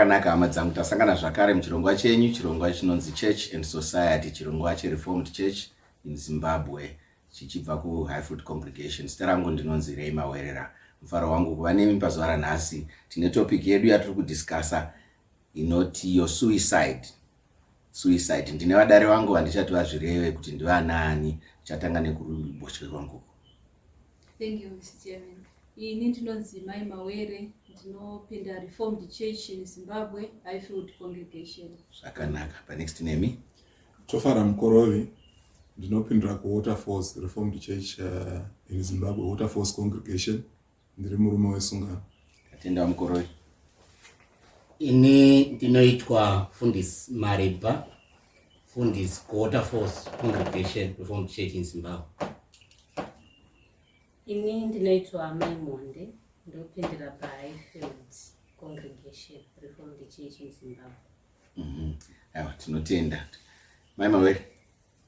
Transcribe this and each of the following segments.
Zvakanaka hama dzangu, tasangana zvakare muchirongwa chenyu, chirongwa chinonzi Church and Society, chirongwa cheReformed Church in Zimbabwe, chichibva kuHighfield Congregation. Zita rangu ndinonzi Ray Mawerera. Mufaro wangu kuva nemi pazuva ranhasi. Tine topic yedu yatiri kudiscussa inoti yo suicide. Ndine vadare vangu vandichati vazvireve kuti ndivanaani. Chatanga nekuruboshwe rwangu. Thank you, Mr. Chairman. Ini ndinonzi Mai Mawere, ndinopinda Reformed Church in Zimbabwe, Highfield Congregation. Zvakanaka. Pa next name? Tofara Mukorovi, ndinopindira kuWaterfalls Reformed Church in Zimbabwe, Waterfalls Congregation. Ndiri murume wesungano. Atenda Mukorovi. Ini ndinoitwa Fundisi Mariba, Fundisi kuWaterfalls Congregation Reformed Church in Zimbabwe. Ini ndinoitwa Mai Monde, ndopindira paHighfield Congregation Reformed Church in Zimbabwe. Aiwa, tinotenda. Mai Mawere,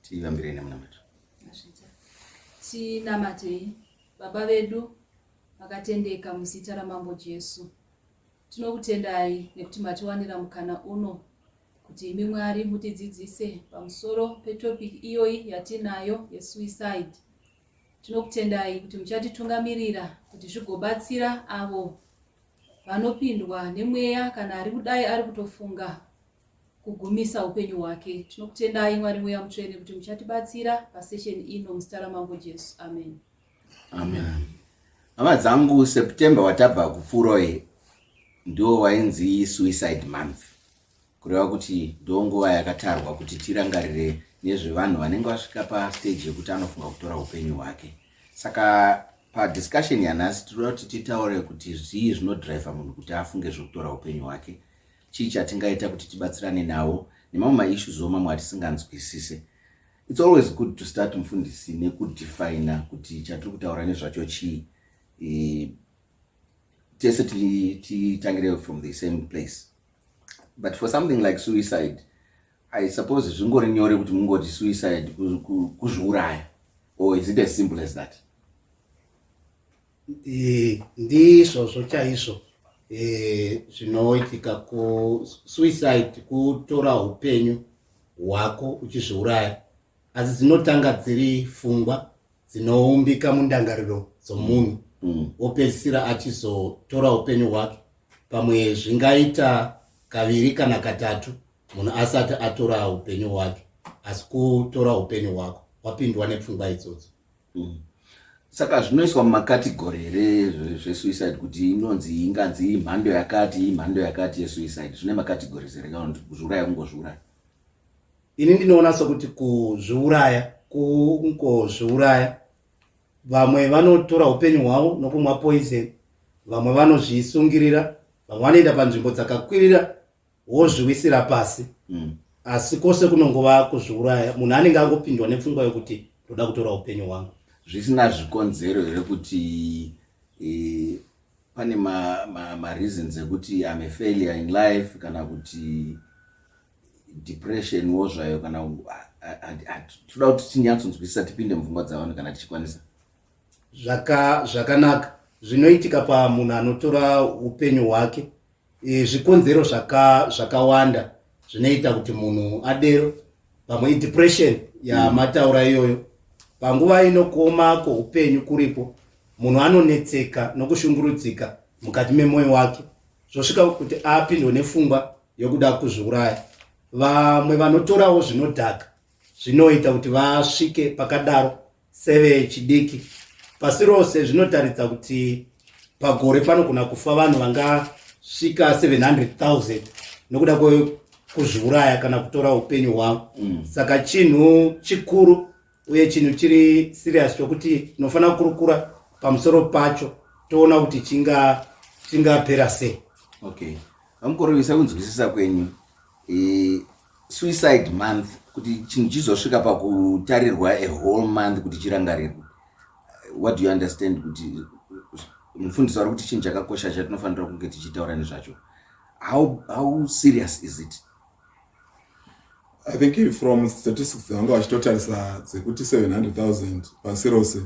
tivambirei namunamato. Tinamate baba vedu vakatendeka muzita ramambo Jesu. Tinokutendai nekuti matiwanira mukana uno kuti imi Mwari mutidzidzise pamusoro petopic iyoyi yatinayo yesuicide. Tinokutendai kuti muchatitungamirira kuti zvigobatsira avo vanopindwa nemweya kana ari kudai ari kutofunga kugumisa upenyu hwake. Tinokutendai Mwari mweya mutsvene kuti muchatibatsira pasession ino muzita ramambo Jesu. Amen. Amen. Hama dzangu, September watabva kupfuuroi ndio wainzi suicide month. Kureva kuti ndo nguva yakatarwa kuti tirangarire nezvevanhu vanenge vasvika pastage yekuti anofunga kutora upenyu hwake. Saka padiscussion yanhasi tinoda kuti titaure kuti zvii zvinodrive munhu kuti afunge zvekutora upenyu hwake. Chii chatingaita kuti tibatsirane nawo nemamwe maissues mamwe atisinganzwisise. It's always good to start mufundisi nekudefine kuti chatiri kutaura nezvacho chii. Tese titangire from the same place. But for something like suicide, I suppose zvingori nyore kuti mungoti suicide kuzviuraya, or is it as simple as that? Ndizvo chaizvo zvinoitika ku suicide, kutora upenyu hwako uchizviuraya, asi dzinotanga dziri pfungwa dzinoumbika mundangariro dzomunhu opedzisira achizotora upenyu hwake. Pamwe zvingaita kaviri kana katatu munhu asati atora upenyu hwake, asi kutora upenyu hwako wapindwa nepfungwa idzodzo. Saka zvinoiswa mumakategori zvesuicide kuti inonzi inganzi mhando yakati yesuicide. Zvine makategories here kana kuti kuzviuraya kungozviuraya? Ini ndinoona sokuti kuzviuraya kungozviuraya. Vamwe vanotora upenyu hwavo nokumwa poison, vamwe vanozvisungirira, vamwe vanoenda panzvimbo dzakakwirira wozviwisira pasi. Asi kwose kunongova kuzviuraya. Munhu anenge angopindwa nepfungwa yokuti ndoda kutora upenyu hwangu. Zvisina zvikonzero here kuti pane ma-reasons ekuti I'm a failure in life kana kuti depression wozvayo kana toda kuti tinyatsonzwisisa tipinde mupfungwa dzavanhu kana tichikwanisa. Zvakanaka zvinoitika pamunhu anotora upenyu hwake. Zvikonzero zvakawanda zvinoita kuti munhu adero. Pamwe idepression yamataura iyoyo. Panguva inokuoma kweupenyu kuripo, munhu anonetseka nokushungurudzika mukati memwoyo wake, zvosvika kuti apindwe nepfungwa yokuda kuzviuraya. Vamwe vanotorawo zvinodhaka zvinoita kuti vasvike pakadaro sevechidiki. Pasi rose zvinotaridza kuti pagore panogona kufa vanhu vangasvika 700,000 nokuda kuzviuraya kana kutora upenyu hwavo. Saka chinhu chikuru uye chinhu chiri serious chokuti tinofanira kurukura pamusoro pacho toona kuti chingapera sei. Okay. Vamukorovisa kunzwisisa kwenyu. Suicide month kuti chinhu chizosvika pakutarirwa a whole month kuti chirangarirwe. What do you understand kuti mufundisi ari kuti chinhu chakakosha chatinofanira kunge tichitaura nezvacho? How serious is it? I think from statistics vanga vachitotarisa dzekuti 700,000 pasi rose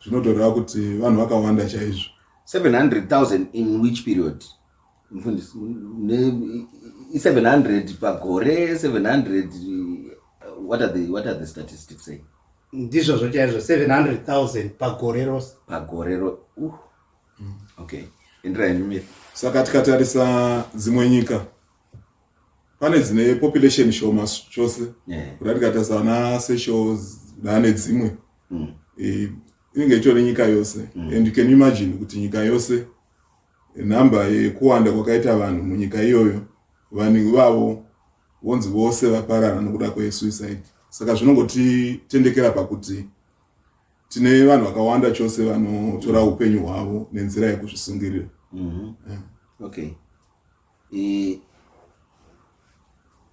zvinotoreva kuti vanhu vakawanda chaizvo. 700,000 in which period? mfundisi 700 pagore 700 what are the statistics say? Ndizvo zvochaizvo 700,000 pagore rose. Okay, enderai numeri. Saka tikatarisa dzimwe nyika pane dzine population shoma chose kuda tikatarisa ana Seychelles dane dzimwe inenge itori nyika yose and you can imagine kuti nyika yose namba yekuwanda kwakaita vanhu munyika iyoyo vanhu vavo vonzi vose vaparara nokuda kwesuicide. Saka zvinongotitendekera pakuti tine vanhu vakawanda chose vanotora upenyu hwavo nenzira yekuzvisungirira. Okay,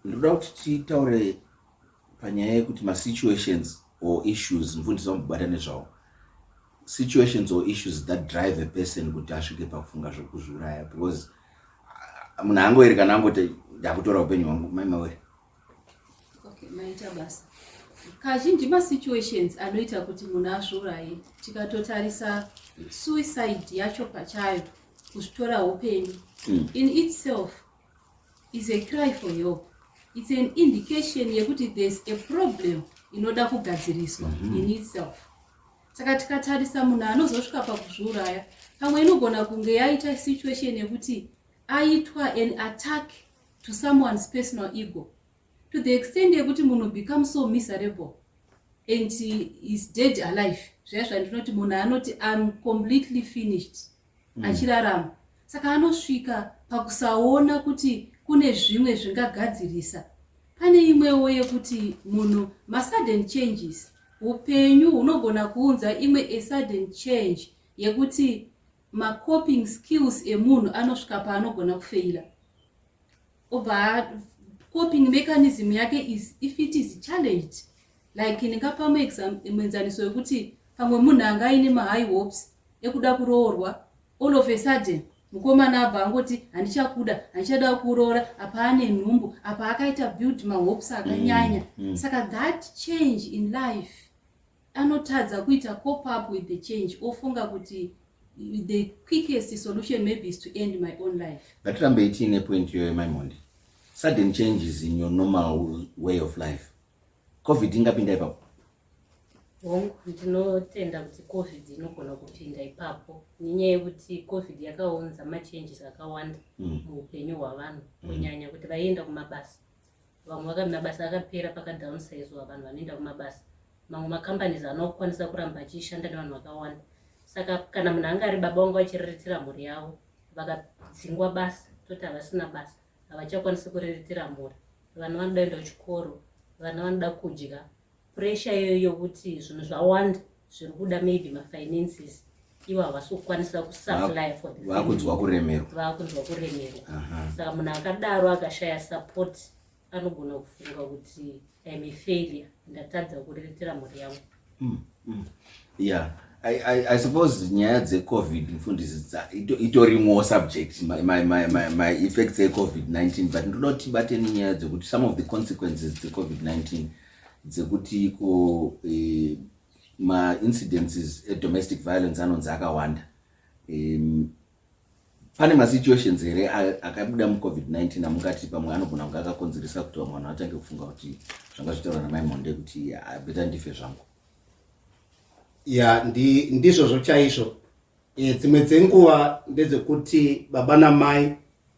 ndoda kuti titaure panyaya yekuti masituations or issues mfundisi wamubata nezvawo situations or issues that drive a person kuti asvike pakufunga zvekuzviuraya, because munhu angoweri kana angoti ndakutora upenyu hwangu maimaweri. Okay, maita basa kazhinji masituations anoita kuti munhu azviuraye. Tikatotarisa suicide yacho pachayo, kuzvitora upenyu, in itself is a cry for help. It's an indication yekuti there's a problem inoda kugadziriswa in itself. Saka tikatarisa munhu anozosvika pakuzviuraya, pamwe inogona kunge yaita situation yekuti aitwa an attack to someone's personal ego, to the extent yekuti munhu becomes so miserable and is dead alive. Zvaya zvandinoti munhu anoti I'm completely finished, achirarama. Saka anosvika pakusaona kuti kune zvimwe zvingagadzirisa. Pane imwewo yekuti munhu sudden changes, upenyu hunogona kuunza imwe a sudden change yekuti coping skills emunhu anosvika paanogona kufeila. Obva coping mechanism yake if it is challenged, like ndingapa muenzaniso yekuti pamwe munhu anga aine high hopes ekuda kuroorwa, all of a sudden mukomana abva angoti handichakuda, handichada kuroora, apa ane nhumbu, apa akaita build mahopes akanyanya. Saka that change in life anotadza kuita cope up with the change, ofunga kuti the quickest solution maybe is to end my own life. Ngatirambe itine point yoyo Maimondi. Sudden changes in your normal way of life. COVID ingapinda ipapo? Ndinotenda kuti COVID inogona kupinda ipapo nenyaya yekuti COVID yakaunza machanges akawanda muupenyu hwavanhu, kunyanya kuti vaenda kumabasa. Vamwe mabasa akapera pakadownsizwa vanhu vanoenda kumabasa. Mamwe macompanies anokwanisa kuramba achishanda nevanhu vakawanda. Saka kana munhu anga ari baba vangu vachiriritira mhuri yavo, vakadzingwa basa, toti havasina basa, havachakwanisi kuriritira mhuri. Vanhu vanoda kuenda kuchikoro, vana vanoda kudya. Pressure iyoyo kuti zvinhu zvawanda zviri kuda maybe mafinances, ivo havasi kukwanisa kusupply for the vakunzwa kuremerwa. Saka munhu akadaro akashaya support anogona kufunga kuti I'm a failure, ndatadza kuriritira mhuri yangu. Yeah, I suppose nyaya dzeCovid mfundisi itori more subject my effects eCovid-19, but ndoda kuti tibate nyaya dzekuti some of the consequences dzeCovid-19 dzekuti ma-incidences domestic violence anonzi akawanda. Pane ma-situations here akabuda mu-COVID-19 amungati pamwe anogona kunge akakonzeresa kuti vamwe vanhu vatange kufunga kuti zvanga zvitaura naMaimonde kuti beta ndife zvangu. Ya, ndizvo chaizvo. Dzimwe dzenguva ndedzekuti baba namai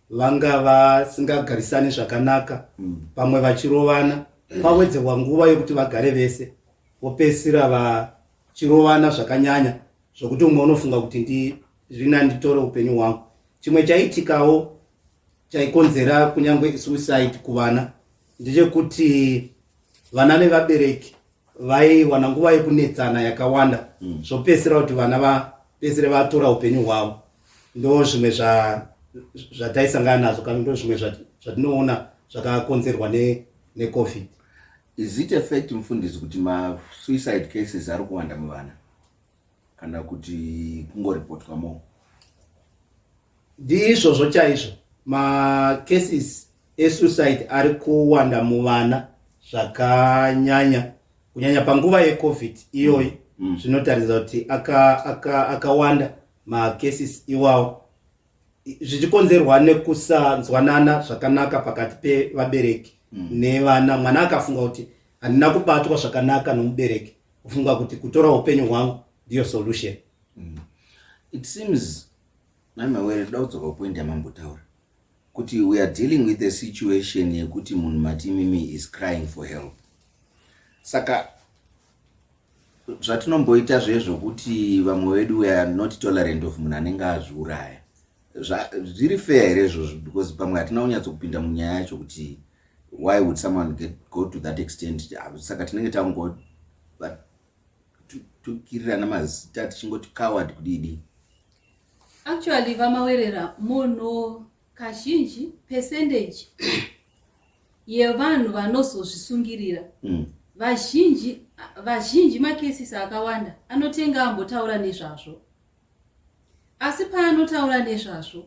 vanga vasingagarisani zvakanaka, pamwe vachirovana, pawedzerwa nguva yekuti vagare vese, vopedzisira vachirovana zvakanyanya zvokuti umwe unofunga kuti zvina nditore upenyu hwangu. Chimwe chaitikawo chaikonzera kunyangwe suicide kuvana ndechekuti vana nevabereki vaiwana nguva yekunetsana yakawanda, zvopedzisira kuti vana vapedzisire vatora upenyu hwavo. Ndo zvimwe zvataisangana nazvo, kana ndo zvimwe zvatinoona zvakakonzerwa neCovid. Is it a fact mfundisi kuti ma-suicide cases ari kuwanda muvana kana kuti kungoripotwa mo? Ndizvo chaizvo, ma-cases e-suicide ari kuwanda muvana zvakanyanya, kunyanya panguva yeCovid iyoyi. Zvinotaridza kuti akawanda ma-cases iwawo. zvichikonzerwa nekusanzwanana zvakanaka pakati pevabereki nevana. Mwana akafunga kuti handina kubatwa zvakanaka nomubereki, kufunga kuti kutora upenyu hwangu ndiyo solution. It seems namawere daudzoka point yamambotaura kuti we are dealing with a situation yekuti munhu matimimi is crying for help. Saka zvatinomboita zvezvokuti vamwe vedu we are not tolerant of munhu anenge azviuraya, zviri fair here izvozvo? Because pamwe hatina kunyatsokupinda munyaya yacho kuti why would someone go to that extent. Saka tinenge tangotukirirana mazita tichingoti coward kudidi. Actually vamawerera munhu kazhinji percentage yevanhu vanozozvisungirira vazhinji makesisi akawanda anotenga ambotaura nezvazvo, asi paanotaura nezvazvo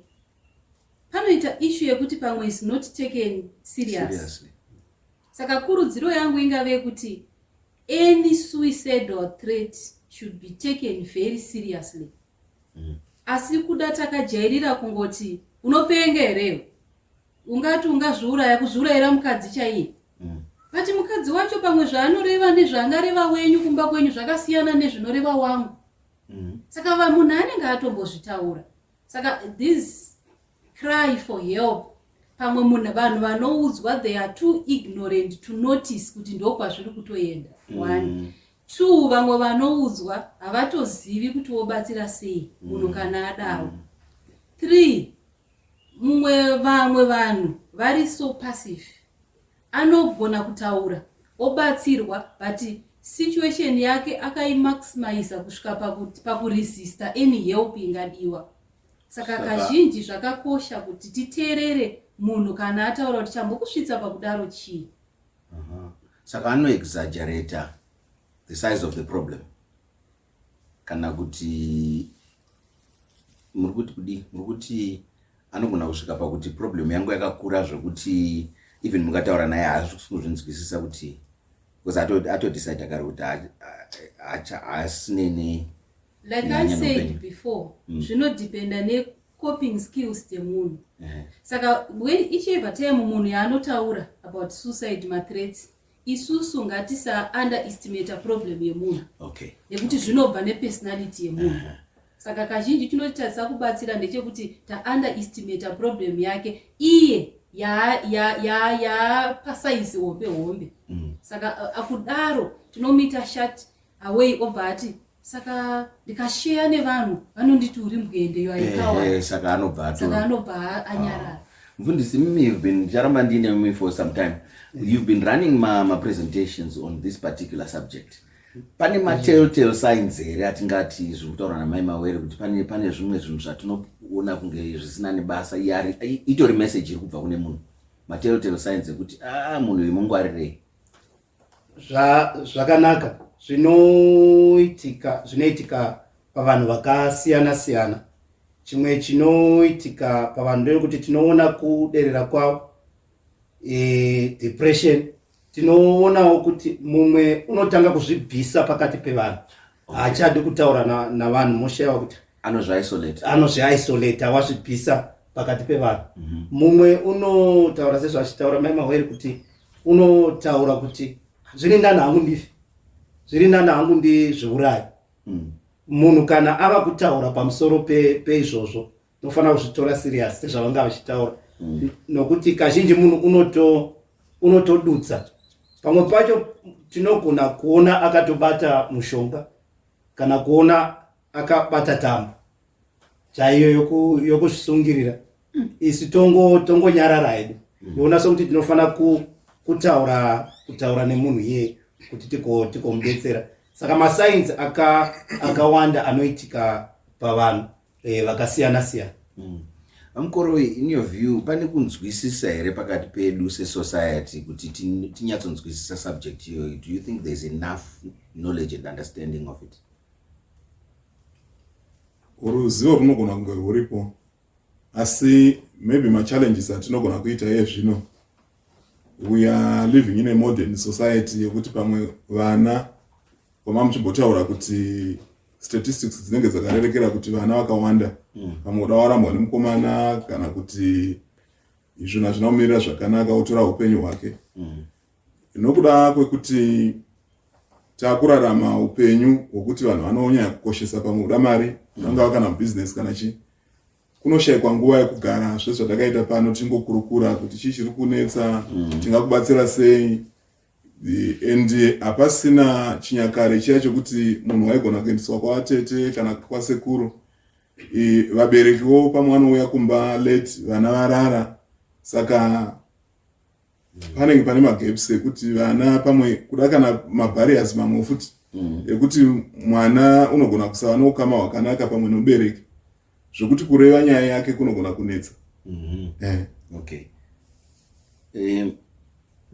panoita issue yekuti pamwe is not taken seriously. Saka kurudziro yangu ingave kuti any suicidal threat should be taken very seriously. Asi kuda takajairira kungoti unopenga here, ungati ungazviuraya, kuzviurayira mukadzi chaiye. Bati mukadzi wacho pamwe zvaanoreva nezvaangareva wenyu kumba kwenyu zvakasiyana nezvinoreva wangu. Saka munhu anenge atombozvitaura. Saka this cry for help, pamwe vanhu vanoudzwa they are too ignorant to notice kuti ndokwazviri kutoenda. 1. 2, vamwe vanoudzwa havatozivi kuti wobatsira sei munhu kana adaro. 3, vamwe vanhu vari so passive, anogona kutaura obatsirwa but situation yake akaimaximize kusvika pakuresista any help ingadiwa. Saka kazhinji zvakakosha kuti titeerere munhu kana ataura kuti chambokusvitsa pakudaro chii. Saka anoexaggerata the size of the problem, kana kuti murikuti anogona kusvika pakuti problem yangu yakakura zvokuti even mukataura naye haazvikuzvinzwisisa kuti, because atodecide akari kuti asinene. Like I said before, zvinodependa necoping skills dzemunhu. Saka when each time munhu yaanotaura about suicide threats, isusu ngatisa underestimate problem yemunhu. Nekuti zvinobva nepersonality yemunhu. Saka kazhinji chinotarisa kubatsira ndechekuti underestimate problem yake iye ya pasaizi hombe. Saka akudaro tinomita shut away obva ati saka ndikashare nevanhu vanonditi uri mugende yaikawa. Saka anobva anyarara. Mfundisi, you've been jaramandine for some time. You've been running my presentations on this particular subject. Pane telltale signs here atingati zvekutaura namai mawere kuti pane zvimwe zvinhu zvatinoona kunge zvisina nebasa itori message iri kubva kune munhu. Telltale signs ekuti munhu uyu mungwarirei. Zvakanaka zvinoitika pavanhu vakasiyana siyana. Chimwe chinoitika pavanhu ndekuti tinoona kuderera kwavo, depression. Tinoonawo kuti mumwe unotanga kuzvibvisa pakati pevanhu, haachadi kutaura navanhu, moshayiwa kuti anozviisolate, wazvibvisa pakati pevanhu. Mumwe unotaura sezvachitaura mai mawere kuti unotaura kuti zviri nani hangu ndife, zviri nani hangu ndizviuraye. Munhu kana ava kutaura pamusoro peizvozvo nofanira kuzvitora serious sezvavanga vachitaura, nokuti kazhinji munhu unotodutsa. Pamwe pacho tinogona kuona akatobata mushonga kana kuona akabata tambo chaiyo yokuzvisungirira. Isi tongonyarara hedu. Ndoona sokuti tinofanira kutaura nemunhu iye kuti tikomudetsera. Saka masigns akawanda anoitika pavanhu vakasiyana siyana. Amkoroi, in your view, pane kunzwisisa here pakati pedu society kuti tinyatsonzwisisa subject hiyo? Do you think there's enough knowledge and understanding of it? Uruzivo runogona kunge ruripo, asi maybe ma-challenges atinogona kuita iye zvino. We are living in a modern society yekuti pamwe vana vama muchimbotaura kuti statistics dzinenge dzakarerekera kuti vana vakawanda vamwe varambwa nemukomana kana kuti izvo zvinomirira zvakanaka utora upenyu hwake. Nokuda kwekuti takurarama upenyu hwokuti vanhu vanonyanya kukoshesa pamwe uda mari unanga kana business kana chi kunoshayikwa nguva yekugara zvezvatakaita pano tingokurukura kuti chii chiri kunetsa tingakubatsira sei and hapasina chinyakare chiya chokuti munhu waigona kuendeswa kwavatete kana kwasekuru. Vaberekiwo pamwe vanouya kumba late vana varara saka panenge pane magaps ekuti vana pamwe kuda kana mabarriers mamwe futi ekuti mwana unogona kusava neukama hwakanaka pamwe nomubereki zvokuti kureva nyaya yake kunogona kunetsa. Okay.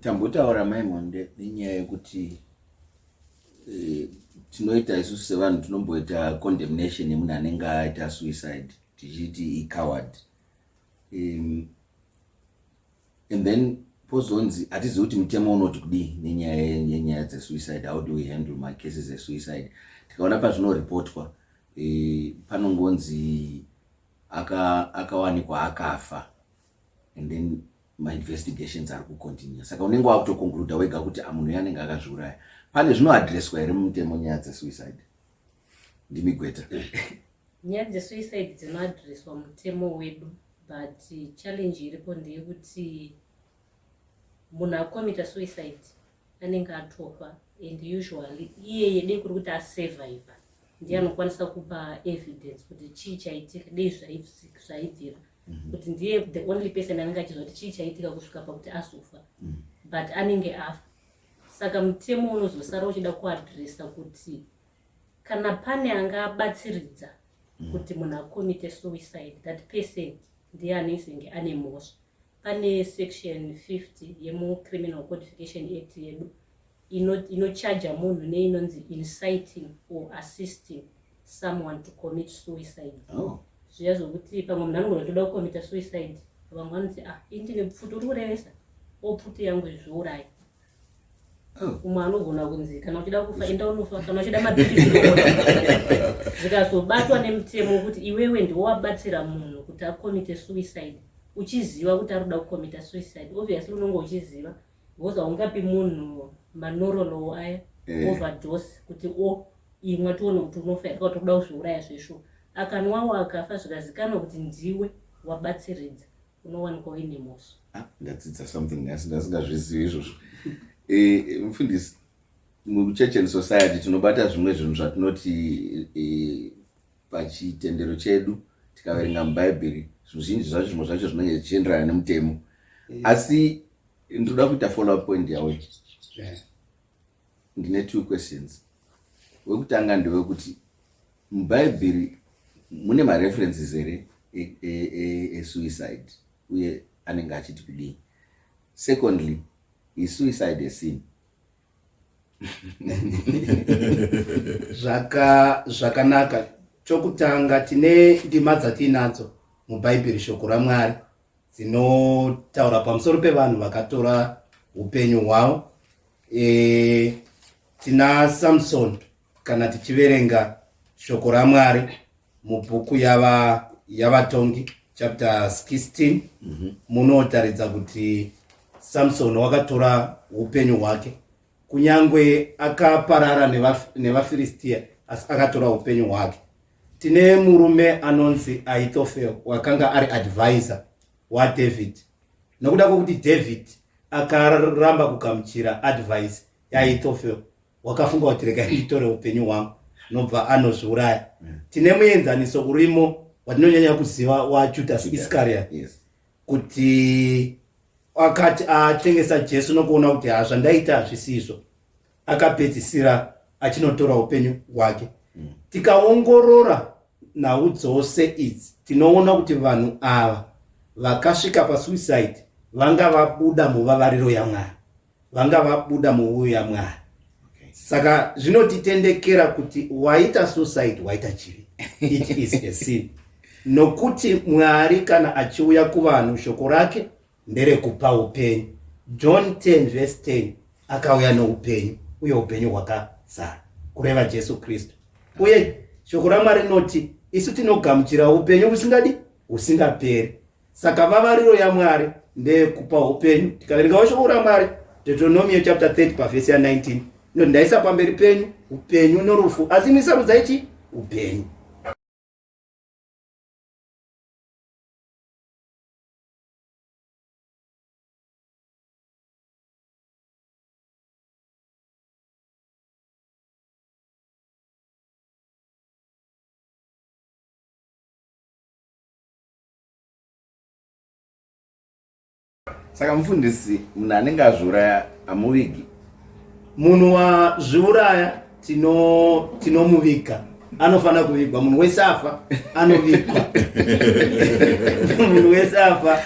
Tambotaura Maimonde nenyaya yekuti tinoita isusu sevanhu tinomboita condemnation yemunhu anenge aita suicide tichiti coward. And then pozonzi hatizivi kuti mutemo unoti kudii nenyaya dzesuicide. How do we handle my cases esuicide? Tikaona pazvinoripotwa panongonzi akawanikwa akafa and then my investigations are kucontinue. Saka unenge wakutokonkluda wega kuti munhu yanenge akazviuraya. Pane zvinoadreswa here mumutemo nyaya dzesuicide? Ndimi Gweta. Nyaya dzesuicide dzinoadreswa mutemo wedu, but challenge iripo ndeyekuti munhu akomita suicide anenge atofa and usually iye yede kuri kuti asurvive ndiye anokwanisa kupa evidence kuti chii chaitika dei zvaibvira kuti ndiye the only person anenge achizwa kuti chii chaitika kusvika pakuti azofa but anenge afa. Saka mutemo unozosara uchida kuadresa kuti kana pane angabatsiridza kuti munhu akomite suicide, that person ndiye anezenge ane mhosva. Pane section 50 yemu Criminal Codification Act yedu inocharge munhu neinonzi inciting or assisting someone to commit suicide. Zviya zvokuti pamwe munhu anogona kutoda kukomita suicide vamwe vanoti indine pfuti uri kurevesa opfuti yangu zviuraya. Umwe anogona kunzi kana uchida kufa enda unofa kana uchida mapirisi zvikazobatwa nemutemo kuti iwewe ndiwo wabatsira munhu kuti akomite suicide uchiziva kuti ari kuda kukomita suicide. Obviously unonge uchiziva because haungapi munhu manorolo aya overdose kuti imwe tione kuti unofa here kana tokuda kuzviuraya zveshuwa. Akanwawo akafa zvikazikanwa kuti ndiwe wabatsiridza unowanikwa uine mhosva. Ndadzidza something ndasingazvizivi izvozvo. Mufundisi, muchurch and society tinobata zvimwe zvinhu zvatinoti pachitendero chedu tikaverenga mubhaibheri zvizhinji zvacho zvimwe zvacho zvinenge zvichienderana nemutemo. Asi ndoda kuita follow up point yawo. Ndine 2 questions. Wekutanga ndewekuti mubhaibheri mune mareferences here esuicide uye anenge achiti kudii? Secondly, is suicide a sin? Zvakanaka. Chokutanga tine ndima dzatinadzo mubhaibheri shoko raMwari dzinotaura pamusoro pevanhu vakatora upenyu hwavo. Tina Samson kana tichiverenga shoko raMwari mubhuku yavatongi chapter 16 munotaridza kuti Samson wakatora upenyu hwake kunyangwe akaparara nevaFilistia asi akatora upenyu hwake. Tine murume anonzi Ahitofel wakanga ari advisor waDavid. Nokuda kwokuti David akaramba kugamuchira advice yaAhitofel wakafunga kuti rega nditore upenyu hwangu nobva anozviuraya. Tine muenzaniso urimo watinonyanya kuziva waJudas Iscariot kuti akati atengesa Jesu nokuona kuti zvandaita zvisizvo akapedzisira achinotora upenyu hwake. Tikaongorora nhau dzose idzi tinoona kuti vanhu ava vakasvika pasuicide vanga vabuda muvavariro yaMwari, vanga vabuda muuyo yaMwari. Saka zvinotitendekera kuti waita suicide waita chivi. It is a sin. Nokuti Mwari kana achiuya kuvanhu shoko rake nderekupa upenyu. John 10:10 akauya noupenyu uye upenyu hwakazara kureva Jesu Kristu. Uye shoko raMwari rinoti isu tinogamuchira upenyu husingaperi. Saka vavariro yaMwari ndeyekupa upenyu. Tikaverengawo shoko raMwari Deuteronomy chapter 30 pavhesi ya19 inoti ndaisa pamberi penyu upenyu norufu, asi misarudza upenyu. Saka mufundisi, munhu anenge azviuraya amuvigi? Munhu wazviuraya tinomuviga, anofana kuvigwa. Munhu wese afa anovigwa. Munhu wese afa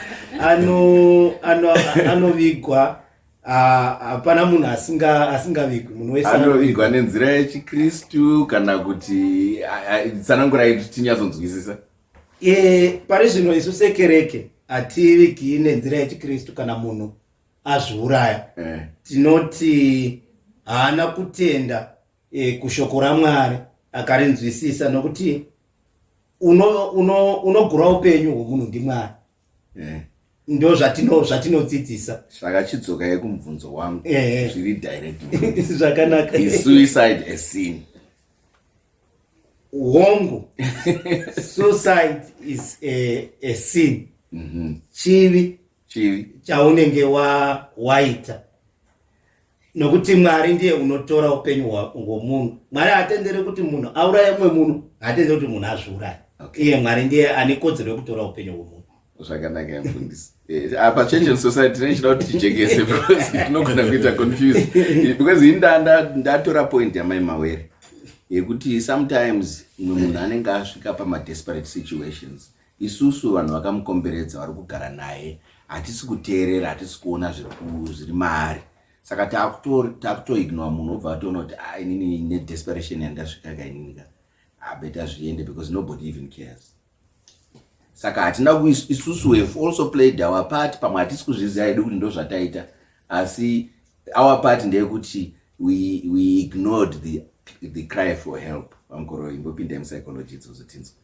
anovigwa. Hapana munhu asingavigwi. Munhu wese anovigwa nenzira yechiKristu kana kuti tsanangurai kuti tinyatsonzwisisa? Pari zvino isu sekereke hativigi nenzira yechiKristu kana munhu azviuraya. Tinoti haana kutenda kushoko raMwari akarinzwisisa, nokuti unogura upenyu hwomunhu ndiMwari. Ndo zvatinodzidzisa. Saka chidzokai kumubvunzo wangu zviri direct. Zvakanaka. Is suicide a sin? Hongu. Suicide is a sin. Chivi chaunenge waita, nokuti Mwari ndiye unotora upenyu hwomunhu. Mwari haatendere kuti munhu auraye mumwe munhu, haatendere kuti munhu azviuraye. Iye Mwari ndiye ane kodzero yekutora upenyu hwomunhu. Zvakanaka mufundisi. Apa Church and Society tinechida kuti tijekese because tinogona kuita confused. Because ndatora point yamai Mawere yekuti sometimes munhu anenge asvika pama-desperate situations, isusu vanhu vakamukomberedza vari kugara naye hatisi kuteerera, hatisi kuona zviri maari. Saka takutoignore munhu obva atoona kuti inini nedesperation yandasvika kainika, beta zviende because nobody even cares. Saka hatina isusu we have also played our part. Pamwe hatisi kuzviziva hedu kuti ndo zvataita, asi our part ndeyekuti we ignored the cry for help. Pamukoro imbopinda mupsychology dzozotinzwa.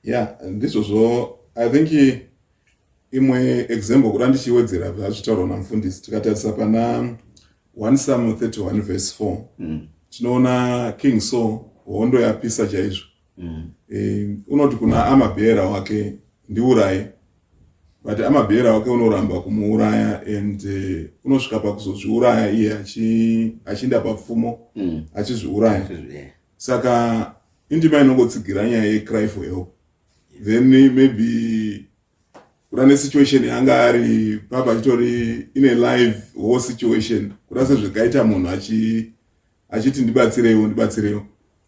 Yeah, ndizvozvo I think imwe example kuda ndichiwedzera zvazvitaurwa namufundisi, tikatarisa pana 1 Samuel 31 verse 4 tinoona King Saul hondo yapisa chaizvo. Unoti kuna Amabhera wake ndiuraye, but Amabhera wake unoramba kumuuraya and unosvika pakuzozviuraya iye achienda papfumo achizviuraya. Saka indima inongotsigira nyaya yecry for help. Then maybe kuda nesituation yanga ari papa achitori in a live war situation, kuda sezvakaita munhu achiti ndibatsirewo,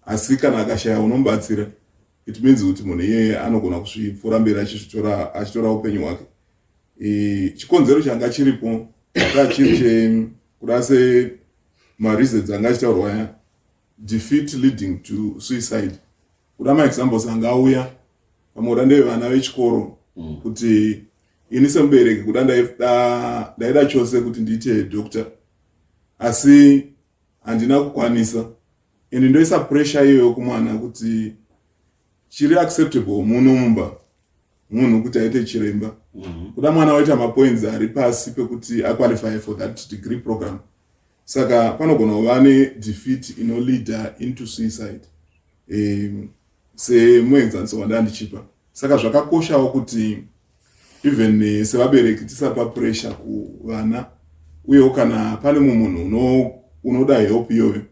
asi kana akashaya unomubatsira, it means kuti munhu iyeye anogona kuzvipfuura mberi achitora upenyu hwake. Chikonzero changa chiripo chiri kuda semareasons anga achitaurwa aya, defeat leading to suicide. Kuda maexamples anga auya pamwe ndevana vechikoro kuti ini semubereki kuda ndaida chose kuti ndiite doctor, asi handina kukwanisa, and ndoisa pressure iyoyo kumwana kuti chiri acceptable munhu kuti aite chiremba. Kuda mwana waita mapoints ari pasi pekuti aqualify for that degree program. Saka panogona kuva nedefeat inoleader into suicide. Semuenzaniso wandandichipa. Saka zvakakoshawo kuti even sevabereki tisapa pressure kuvana, uyewo kana pane munhu unoda help iyoyo,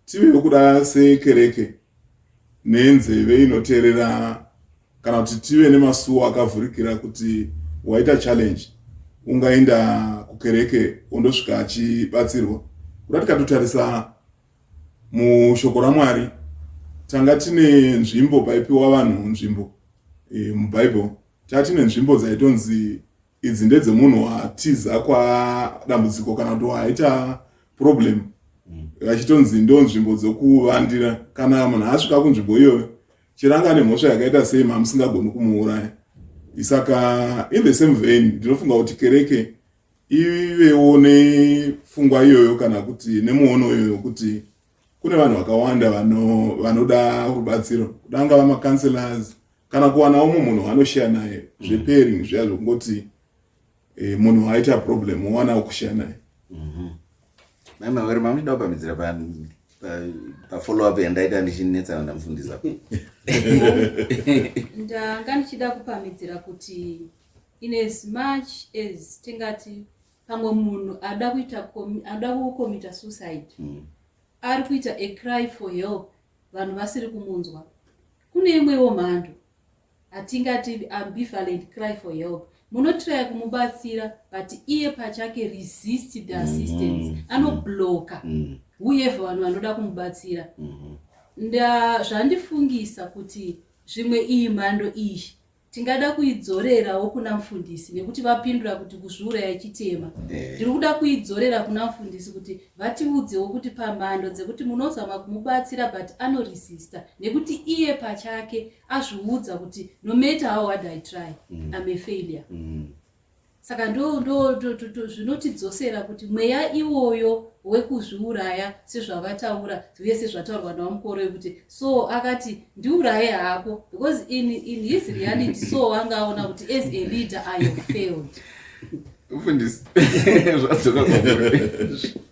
tivewo kuda sekereke nenzeve inoteerera, kana kuti tive nemasuo akavhurikira kuti waita challenge ungaenda kukereke undosvika achibatsirwa. Kuda tikatotarisa mushoko raMwari, tanga tine nzvimbo paipiwa vanhu nzvimbo mubhaibheri, tine nzvimbo dzaitonzi idzi ndedzemunhu watiza kwadambudziko kana kuti waita problem, vachitonzi ndo nzvimbo dzokuvandira. Kana munhu asvika kunzvimbo iyoyo, chiranga nemhosva yakaita sei mamusingagoni kumuuraya. Saka in the same vein ndinofunga kuti kereke ivewo nepfungwa iyoyo kana kuti nemuono iyoyo kuti kune vanhu vakawanda vanoda rubatsiro, kudanga vamacounselors kana kuwanawo munhu anoshare naye zvepairing zviya zvokungoti munhu aita problem wowana kushare naye. Mama wari mamuda kupamidzira pa follow up yandaita ndichinetsa ndamufundisa. Ndanga ndichida kupamidzira kuti in as much as tingati pamwe munhu ada kukomita suicide, ari kuita a cry for help, vanhu vasiri kumunzwa. Kune imwewo mhando atingati ambivalent cry for help, munotraya kumubatsira but iye pachake resist the assistance, anobloka whoever vanhu vanoda kumubatsira. Zvandifungisa kuti zvimwe iyi mhando iyi tingada kuidzorerawo kuna mufundisi, nekuti vapindura kuti kuzviuraya chitema. Ndiri kuda kuidzorera kuna mufundisi kuti vatiudzewo kuti pamhando dzekuti munozama kumubatsira but anoresista, nekuti iye pachake azviudza kuti no matter how hard I try, I'm a failure. Saka zvinotidzosera kuti mweya iwoyo wekuzviuraya sezvavataura uye sezvataurwa naMukoro kuti so akati ndiuraye hako, because in his reality so angaona kuti as a leader I have failed. Mufundisi.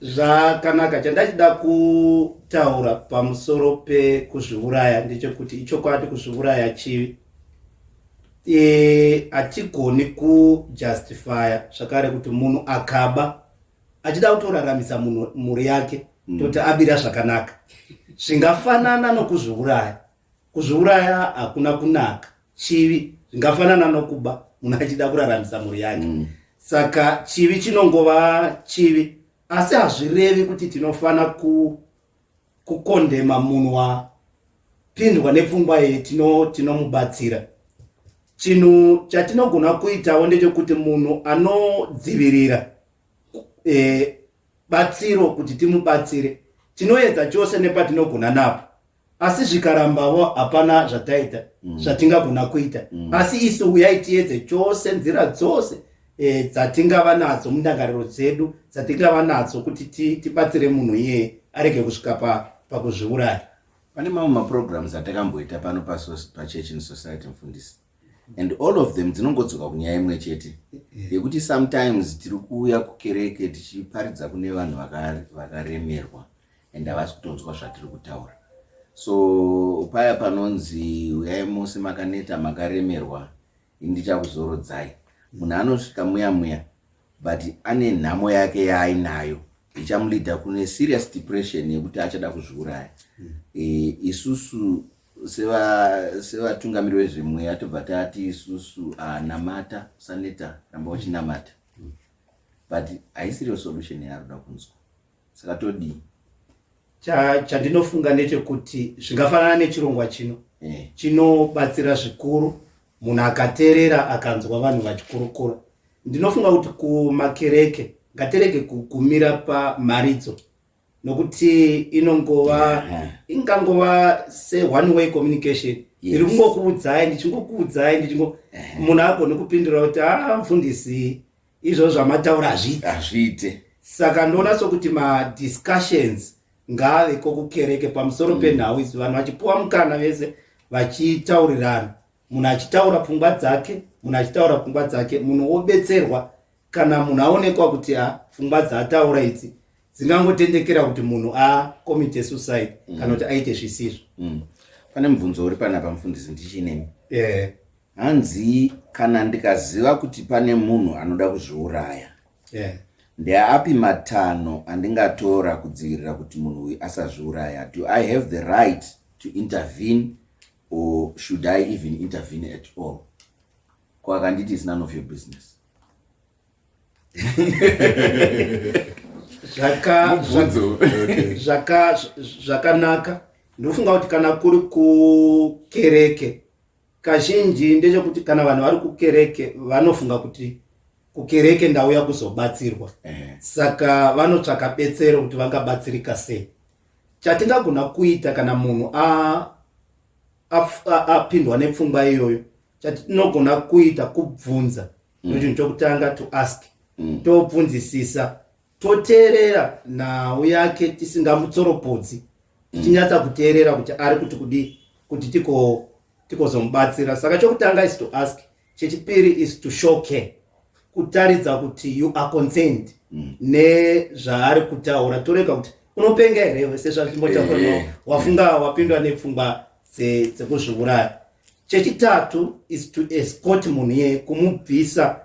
Zvakanaka. Chandachida kutaura pamusoro pekuzviuraya ndechekuti ichokwadi kuzviuraya chivi. Hatigoni kujustifya zvakare kuti munhu akaba achida kutoraramisa mhuri yake toti abira zvakanaka. Zvingafanana nokuzviuraya. Kuzviuraya hakuna kunaka. Chivi zvingafanana nokuba munhu achida kuraramisa mhuri yake. Saka chivi chinongova chivi, asi hazvirevi kuti tinofana kukondema munhu wapindwa nepfungwa iyi tinomubatsira. Chinhu chatinogona kuitawo ndechekuti munhu anodzivirira batsiro kuti timubatsire, tinoedza chose nepatinogona napo, asi zvikarambawo hapana zvataita zvatingagona kuita. Asi isu uyai tiedze chose, nzira dzose dzatingava nadzo mundangariro dzedu, dzatingava nadzo kuti tibatsire munhu iye arege kusvika pakuzviuraya. Pane mamwe maprograms atakamboita pano paChurch in Society mufundisi, and all of them dzinongodzoka kunyaya imwe chete yekuti sometimes tiri kuuya kukereke tichiparidza kune vanhu vakaremerwa and havasi kutonzwa zvatiri kutaura. So paya panonzi uyai mose makaneta makaremerwa ndichakuzorodzai, munhu anosvika muya but ane nhamo yake yaainayo ichamulidha kune serious depression yekuti achada kuzviuraya. Isusu sevatungamiri vezvemweya tobva tati isusu namata usaneta, ramba uchinamata, but haisiriyo solution yaanoda kunzwa. Saka todii? Chandinofunga ndechekuti zvingafanana nechirongwa chinobatsira zvikuru munhu akateerera akanzwa vanhu vachikurukura. Ndinofunga kuti kumakereke ngatereke kumira pamharidzo, nokuti ingangova se one way communication. Ndiri kungokuudzai munhu agone kupindura kuti mufundisi izvo zvamataura hazviite. Saka ndoona sokuti madiscussions ngave kokukereke pamusoro penhau idzi, vanhu vachipuwa mukana vese vachitaurirana, munhu achitaura pfungwa dzake, munhu obetserwa kana munhu aonekwa kuti pfungwa dzaataura idzi dzingangotendekera kuti munhu akomite suicide kana kuti aite zvisizvo. Pane mubvunzo uri panapa mufundisi ndichinemi. Hanzi kana ndikaziva kuti pane munhu anoda kuzviuraya, ndeapi matanho andingatora kudzivirira kuti munhu uyu asazviuraya? Do I have the right to intervene, or should I even intervene at all? Kwakanditi is none of your business. Zvakanaka. Ndofunga kuti kana kuri kukereke, kazhinji ndechekuti kana vanhu vari kukereke vanofunga kuti kukereke ndauya kuzobatsirwa. Saka vanotsvaka betsero kuti vangabatsirika sei. Chatingagona kuita kana munhu apindwa nepfungwa iyoyo, chatinogona kuita kubvunza. Ndochinhu chokutanga, to ask. Tobvunzisisa, toteerera nhau yake tisingamutsoropodzi, tichinyatsa kuteerera kuti ari kuti kudi kuti tikozomubatsira. Saka chokutanga is to ask, chechipiri is to show care, kutaridza kuti you are concerned nezvaari kutaura. Toreka kuti unopenga here iwe sezvazvimbotaura wafunga wapindwa nepfungwa dzekuzviuraya. Chechitatu is to escort munhu iye, kumubvisa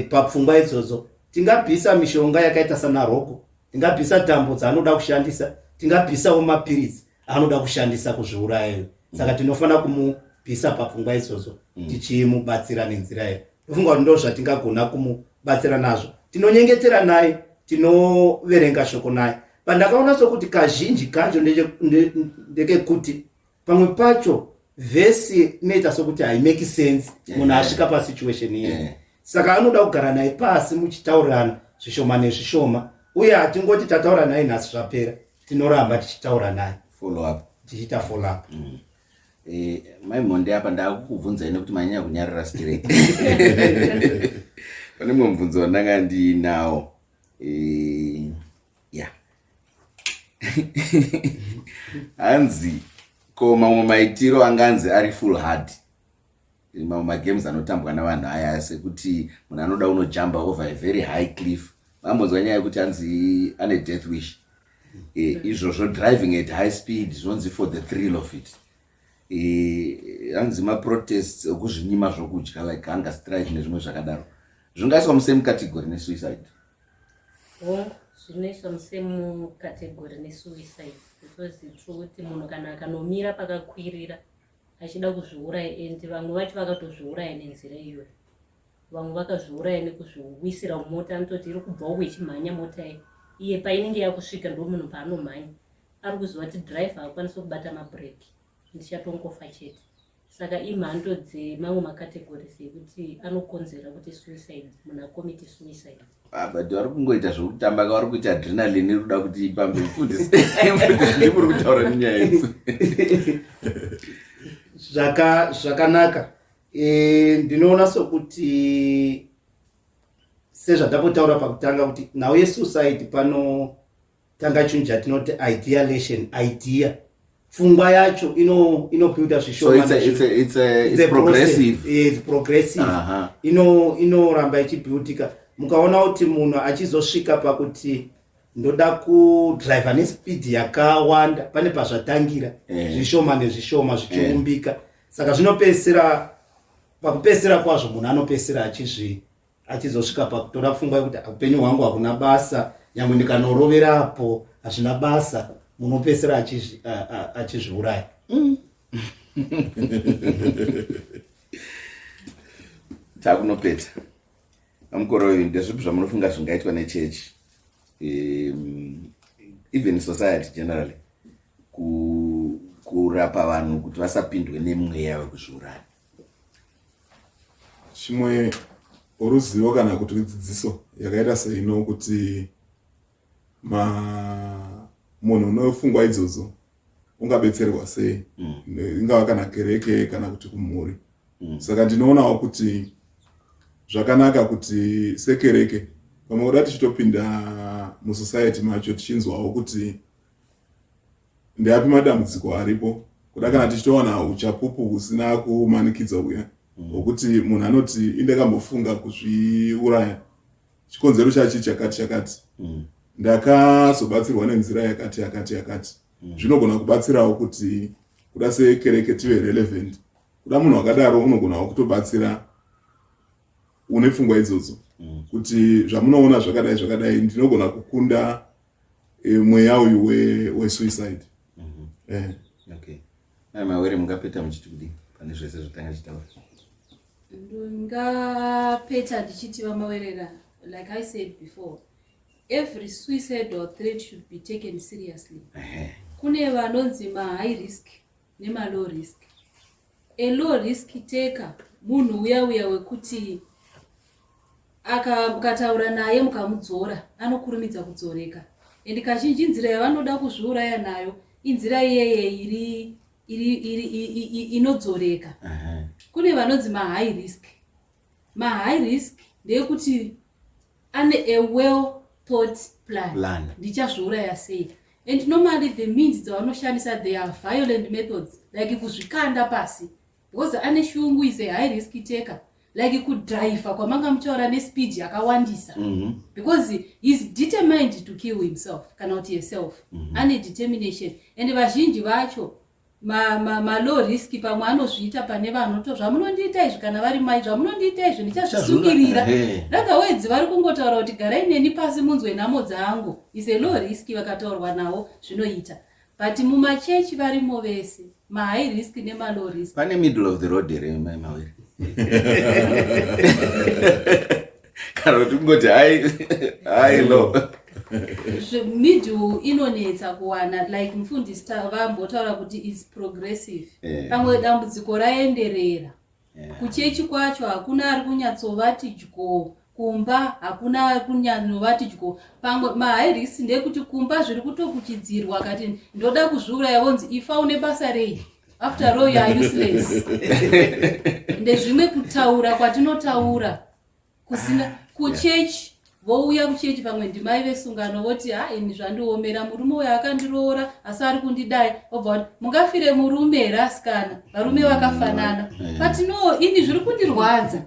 papfungwa idzodzo. Tingabvisa mishonga yakaita sana roko, tingabvisa tambo dzaanoda kushandisa, tingabvisawo mapiritsi anoda kushandisa kuzviuraya. Saka tinofanira kumubvisa papfungwa idzodzo tichimubatsira nenzira iyo. Ndofunga kuti ndo zvatingagona kumubatsira nazvo. Tinonyengetera naye, tinoverenga shoko naye. Pandakaona sokuti kazhinji kacho ndekekuti pamwe pacho vhesi inoita sokuti haimeki sense munhu asvika pasituation iyi. Saka anoda kugara naye pasi muchitaurirana zvishoma nezvishoma, uye hatingoti tataura naye nhasi zvapera, tinoramba tichitaura naye, follow up, tichiita follow up. Maimonde apa ndakukubvunzai nekuti manyanya kunyarara straight. Pane mumwe mubvunzo wandanga ndinawo. Hanzi ko mamwe maitiro anganzi ari full hard, mamwe magames anotambwa navanhu aya sekuti munhu anoda unojumpa over a very high cliff. Mambonzwa nyaya yekuti hanzi ane death wish, izvozvo driving at high speed zvonzi for the thrill of it. Hanzi maprotests okuzvinyima zvokudya like hunger strike nezvimwe zvakadaro, zvingaiswa musame category nesuicide? Zvinoiswa musame category nesuicide, because true kuti munhu kana akanomira pakakwirira achida kuzviuraya, and vamwe vacho vakatozviuraya nenzira iyoyo. Vamwe vakazviuraya nekuzviwisira mota, anototi iri kubva uko ichimhanya mota iye painenge yakusvika ndo munhu paanomhanya ari kuziva kuti driver haakwanisi kubata mabreki, ndichatongofa chete. Saka imhando dzemamwe makategories ekuti anokonzera kuti suicide, munhu akomiti suicide. But vari kungoita zvokutamba ka, vari kuita adrenaline iri kuda kuti ipambe mufundisi ndimuri kutaura nenyaya idzi. Zvakanaka. Ndinoona sokuti sezvatapotaura pakutanga kuti nhau yesuicide panotanga chinhu chatinoti ideation, idea. Pfungwa yacho inopinda zvishoma. So it's progressive. It's progressive. Inoramba ichibuildika. Mukaona kuti munhu achizosvika pakuti ndoda kudrive nespeed yakawanda, pane pazvatangira zvishoma nezvishoma zvichiumbika. Saka zvinopesera, pakupesera kwazvo munhu anopesera achizosvika pakutora pfungwa yekuti upenyu hwangu hakuna basa, nyangwe ndikanoroverapo hazvina basa, munopesera achizviuraya. Takunopeta amukoro uyu, ndezvipi zvamunofunga zvingaitwa nechechi, even society generally, kurapa vanhu kuti vasapindwe nemweya wekuzviuraya? Chimwe ruzivo kana kuti dzidziso yakaita seino kuti munhu unofungwa idzodzo ungabetserwa sei, ingava kana kereke kana kuti kumhuri. Saka ndinoonawo kuti zvakanaka kuti sekereke pamwe kuda tichitopinda musociety macho tichinzwawo kuti ndeapi madambudziko aripo, kuda kana tichitowana uchapupu husina kumanikidza uya hwokuti munhu anoti indakambofunga kuzviuraya, chikonzero chachi chakati, ndakazobatsirwa nenzira yakati. Zvinogona kubatsirawo kuti kuda sekereke tive relevant. Kuda munhu wakadaro unogonawo kutobatsira une pfungwa idzodzo, kuti zvamunoona zvakadai ndinogona kukunda mweya uyu wesuicide. Okay. Mawere mungapeta muchiti kudini pane zvese zvotanga chitaura? Ndingapeta ndichiti vamawerera, like I said before, every suicidal threat should be taken seriously. Kune vanonzi high risk nema low risk. A low risk taker munhu uya wekuti mukataura naye mukamudzora anokurumidza kudzoreka, and kazhinji nzira yavanoda kuzviuraya nayo inzira iyeye inodzoreka. Kune vanonzi high risk. High risk ndeyekuti ane a well thought plan. Ndichazviuraya sei. and normally the means dzavanoshandisa they are violent methods, like kuzvikanda pasi, because ane shungu is a high risk taker, like kudriver kwamanga muchaura nespeed yakawandisa, because he's determined to kill himself kana kuti herself, ane determination. And vazhinji vacho low risk pamwe anozviita pane vanhu to zvamunondiita izvi kana vari mai zvamunondiita izvi ndichazvisungirira, otherwise vari kungotaura kuti garai neni pasi munzwe nhamo dzangu, is a low risk vakataurwa navo zvinoita. But mumachechi varimo vese high risk low risk. Pane middle of the road here Mawere. Kana kuti ngoti hai low. Middle inonetsa kuwana, like mufundisi vambotaura kuti is progressive. Pamwe dambudziko raenderera. Kuchechi kwacho hakuna ari kunyatsovati dyo, kumba hakuna kunyatsovati dyo. Pamwe high risk ndekuti kumba zviri kutokuchidzirwa kati ndoda kuzviuraya vonzi ifa une basa rei. After all you are useless. Ndezvimwe kutaura kwatinotaura kusina kuchechi. Vouya kuchechi pamwe ndimai vesungano voti ini zvandiomera murume uyo akandiroora asi ari kundidai, obva mungafire murume rasikana, varume vakafanana, but no, ini zviri kundirwadza.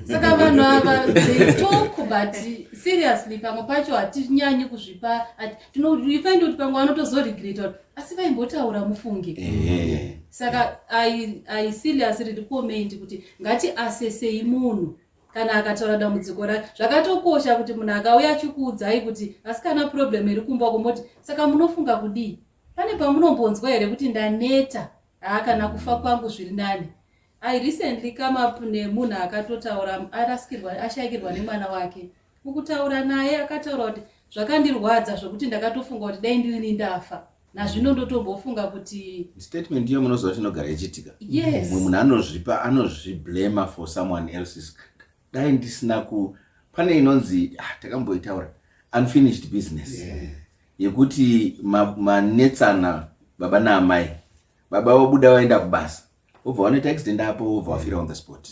Saka vanhu ava they talk, but seriously pamwe pacho hatinyanyi kuzvipa, tinofind kuti pamwe anotozoregreta asi vaimbotaura mufunge. Saka I seriously recommend kuti ngati asesei munhu kana akataura dambudziko rake. Zvakatokosha kuti munhu akauya achikuudzai kuti asikana problem iri kumba kumoti saka munofunga kudii. Pane pamunombonzwa here kuti ndaneta kana kufa kwangu zviri nani. I recently come up nemunhu akatotaura ashayikirwa nemwana wake. Mukutaura naye akataura kuti zvakandirwadza zvokuti ndakatofunga kuti dai ndirini ndafa. Nazvino ndotombofunga kuti statement iyo munozwa chinogara ichiitika. Yes. Munhu anozviblame for someone else's. Dai ndisina pane inonzi takamboitaura unfinished business. Yekuti manetsana baba naamai. Baba wabuda waenda kubasa. Obva wanoita accident apo, obva wafira on the spot.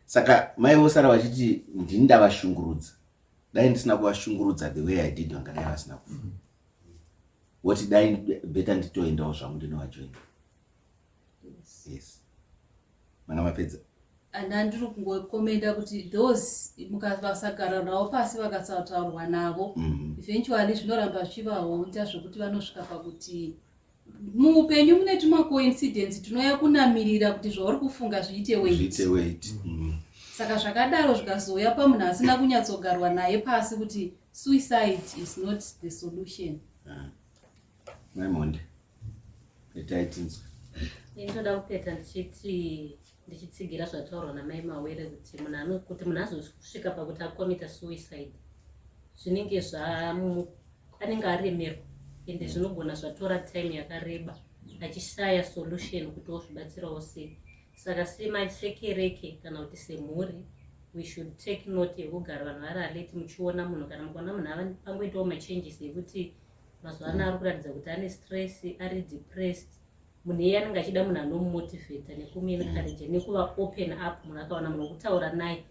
Saka mai vosara vachiti ndindavashungurudza. Dai ndisina kuvashungurudza the way I did vangadai vasina kufa. Woti dai better nditoendawo zvangu ndinovajoina. Yes. Mana mapedza. Andiri kungokomenda kuti those mukavasagara navo pasi vakasautaurwa navo, eventually zvinoramba zvichivahonda zvokuti vanosvika pakuti muupenyu mune tumacoincidence tunoya kunamirira kuti zvauri kufunga zviite weight. Saka zvakadaro zvikazoya pamunhu asina kunyatsogarwa naye pasi kuti suicide is not the solution. Maimonde. Petaitinzwe. Ndoda kupeta ndichitsigira zvataurwa namai Mawere kuti munhu azosvika pakuti akomita suicide zvinenge anenge aremerwa ende zvinogona zvatora time yakareba achishaya solution kuti ozvibatsirawo sei. Saka sekereke kana kuti semhuri we should take note yekugara vanhu vari alert muchiona munhu kana mukaona munhu pangoitawo machanges ekuti mazuva ano ari kuratidza kuti ane stress, ari depressed. Munhu iye anenge achida munhu anomumotivheta nekumuencourage nekuva open up. Munhu akawana munhu wokutaura naye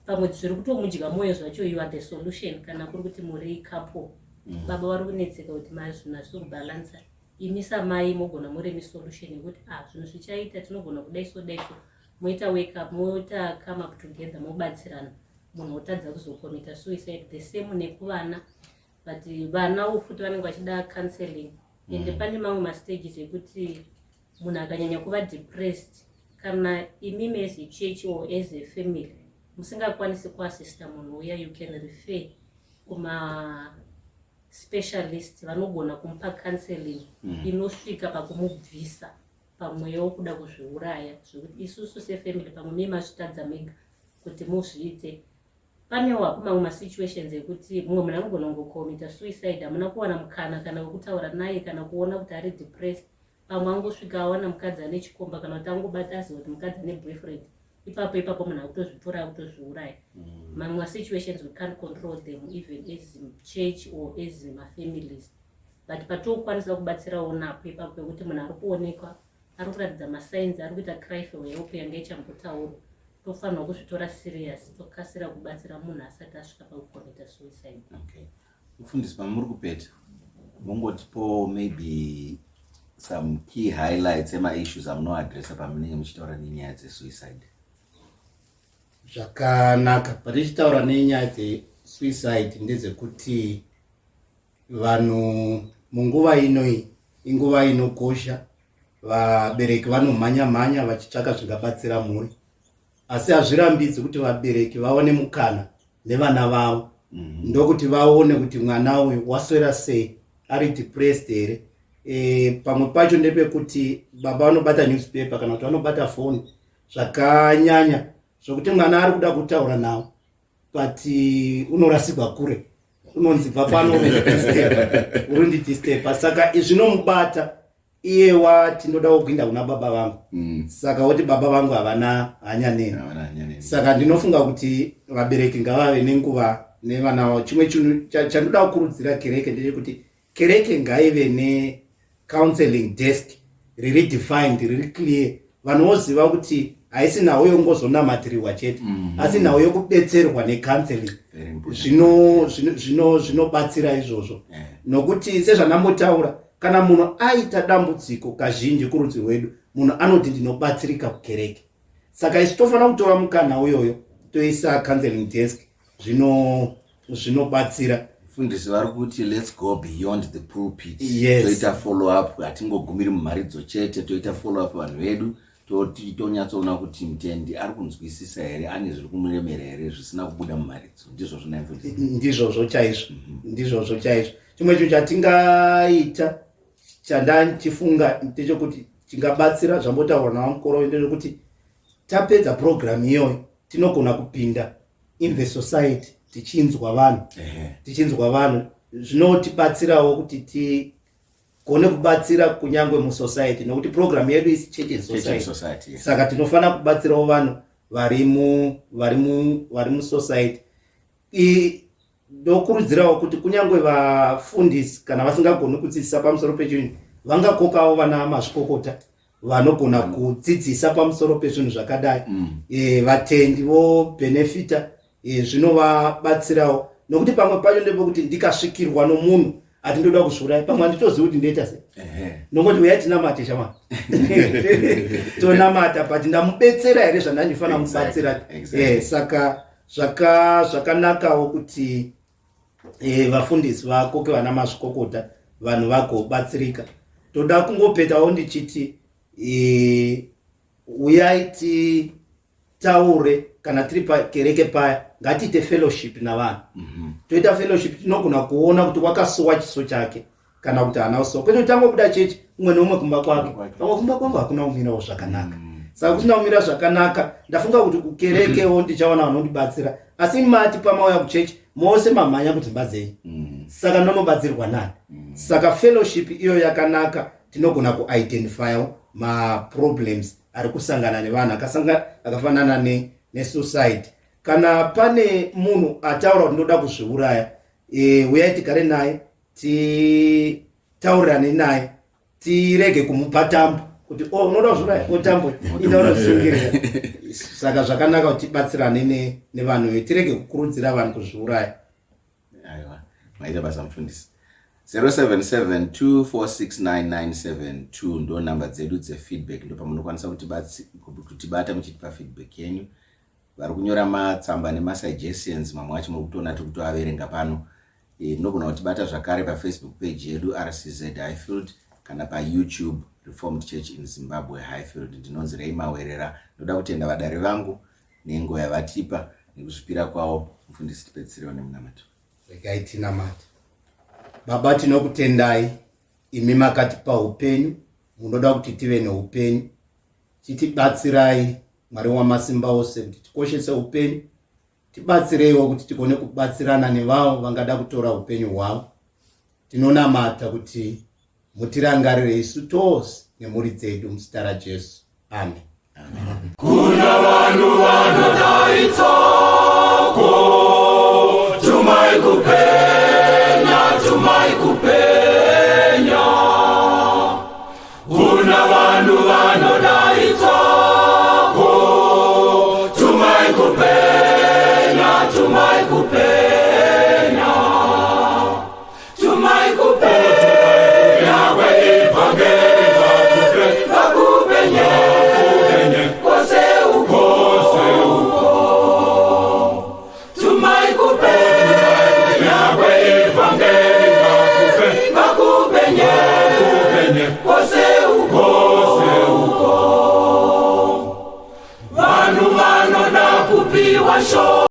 pamwe zviri kutomudya mwoyo zvacho, you are the solution. Kana kuri kuti muri couple, baba vari kunetseka kuti zvinhu zviri kubalansa, imi samai mogona muri solution yekuti zvinhu zvichaita tinogona kudaiso moita wake up, moita come up together, mobatsirana. Munhu otadza kuzokomita suicide. The same nekuvana, but vanawo futi vanenge vachida counseling. Ende pane mamwe mastages ekuti munhu akanyanya kuva depressed, kana imimi as a church or as a family musingakwanisi kuassista munhu uya, you can refer kuma specialist vanogona kumupa counseling inosvika pakumubvisa pamweya wokuda kuzviuraya, zvokuti isusu sefamily pamwe memazvitadza mega kuti muzviite. Panewo mamwe masituations ekuti mumwe munhu anogona kungokomita suicide, hamuna kuwana mukana kana wekutaura naye kana kuona kuti ari depressed. Pamwe angosvika awana mukadzi ane chikomba kana kuti angobata aziva kuti mukadzi ane boyfriend, ipapo munhu akutozvitora akutozviuraya. Mamwe masituations we can't control them even as church or as mafamilies, but patokwanisa kubatsirawo napo ipapo pekuti munhu ari kuonekwa ari kuratidza masigns, ari kuita cry for help yanga ichambotaurwa, tofanirwa kuzvitora serious, tokasira kubatsira munhu asati asvika pakukomita suicide. Okay. Mufundisi pamuri kupeta mungotipo maybe some key highlights ema-issues amunoadressa pamunenge muchitaura nenyaya dzesuicide. Zvakanaka. Patichitaura nenyaya dzesuicide ndedzekuti vanhu munguva inoi inguva inokosha. Vabereki vanomhanya vachitsvaka zvingabatsira mhuri, asi hazvirambidzi kuti vabereki vaone mukana nevana vavo ndokuti vaone kuti mwana uyu waswera sei, ari depressed here. Pamwe pacho ndepekuti baba vanobata newspaper kana kuti vanobata phone zvakanyanya zvokuti mwana ari kuda kutaura nawo but unorasigwa kure, unonzi bva pano uri ndistepa. Saka zvinomubata iyewa tinoda kuinda kuna baba vangu. Saka woti baba vangu havana hanya neni. Saka ndinofunga kuti vabereki ngavave nenguva nevana vavo. Chimwe chinhu chandoda kukurudzira kereke ndechekuti kereke ngaive necounseling desk riri defined, riri clear. Vanhu voziva kuti haisi nhau yongozonamatirwa chete, asi nhau yokudetserwa necounseling. Zvinobatsira izvozvo. Nokuti sezvanambotaura, kana munhu aita dambudziko kazhinji kurudzi rwedu, munhu anoti ndinobatsirika kukereke. Saka isi tofanira kutora mukana uyoyo toisa counseling desk, zvinobatsira. Fundisi vari kuti let's go beyond the pulpit. Yes. Toita follow up, hatingogumiri mumharidzo chete, toita follow up vanhu vedu, tonyatsoona kuti mutendi ari kunzwisisa here, ane zviri kumuremera here zvisina kubuda mumharidzo. Ndizvo zvinaifundisi. Ndizvozvo chaizvo. Ndizvozvo chaizvo. Chimwe chinhu chatingaita chandachifunga ndechekuti tingabatsira zvambotaurwa navamukuru ndechekuti tapedza program iyoyo tinogona kupinda in the society tichinzwa vanhu. Zvinotibatsirawo kuti tigone kubatsira kunyangwe musociety nekuti program yedu isi church and society. Yes. Saka tinofanira kubatsirawo vanhu vari musociety. Ndokurudzirawo kuti kunyangwe vafundisi kana vasingagoni kudzidzisa pamusoro pechinhu vangakokawo vana mazvikokota vanogona kudzidzisa pamusoro pezvinhu zvakadai. Vatendi vobenefita, zvinovabatsirawo nokuti pamwe pacho ndepekuti ndikasvikirwa nomunhu atindoda kuzviuraya, pamwe handitozivi kuti ndoita sei. Nongoti uyai tinamate shamwari. Tonamata but ndamubetsera here zvandandifanira mubatsira. Saka zvakanakawo kuti vafundisi vakoke vana mazvikokota vanhu vagobatsirika. Toda kungopetawo ndichiti uyai titaure kana tiri pakereke paya ngatiite fellowship navanhu. Toita fellowship tinogona kuona kuti wakasowa chiso chake kana kuti hana kusowa. Kwete tangobuda chechi umwe neumwe kumba kwake. Pamwe kumba kwangu hakuna kumirawo zvakanaka. Saka kusina kumira zvakanaka ndafunga kuti kukerekewo ndichaona vanondibatsira. Asi mati pamauya kuchechi mose mamhanya kuti mbadzei. Saka ndinobatsirwa nani. Saka fellowship iyo yakanaka, tinogona kuidentifyawo maproblems ari kusangana nevanhu akafanana nesuicide. Kana pane munhu ataura kuti ndoda kuzviuraya, uyai tigare naye, titaurirane naye, tirege kumupa tambo kuti unoda kuzviuraya otambo inoda kuzvingirira. Saka zvakanaka kuti tibatsirane nevanhu, tirege kukurudzira vanhu kuzviuraya. Aiwa, maita basa mufundisi. 0772469972 ndo namba dzedu dzefeedback, ndo pamunokwanisa kutibata muchitipa feedback yenyu. Vari kunyora matsamba nemasuggestions, mamwe acho muri kutoona tiri kutoaverenga pano. Munogona kutibata zvakare pafacebook page yedu RCZ Highfield kana paYouTube Reformed Church in Zimbabwe Highfield. Ndinonzi Rei Mawerera. Ndoda kutenda vadare vangu nenguva yavatipa nekuzvipira kwavo. Mufundisi tipedzisirewo nemunamato. Regai tinamate. Baba, tinokutendai imi makatipa upenyu, munoda kuti tive neupenyu. Chitibatsirai Mwari wamasimba ose kuti tikoshese upenyu. Tibatsireiwo kuti tigone kubatsirana nevavo vangada kutora upenyu hwavo. Tinonamata kuti mutirangarire isu tose nemhuri dzedu muzita raJesu. Amen. Kuna vanhu vanodaidza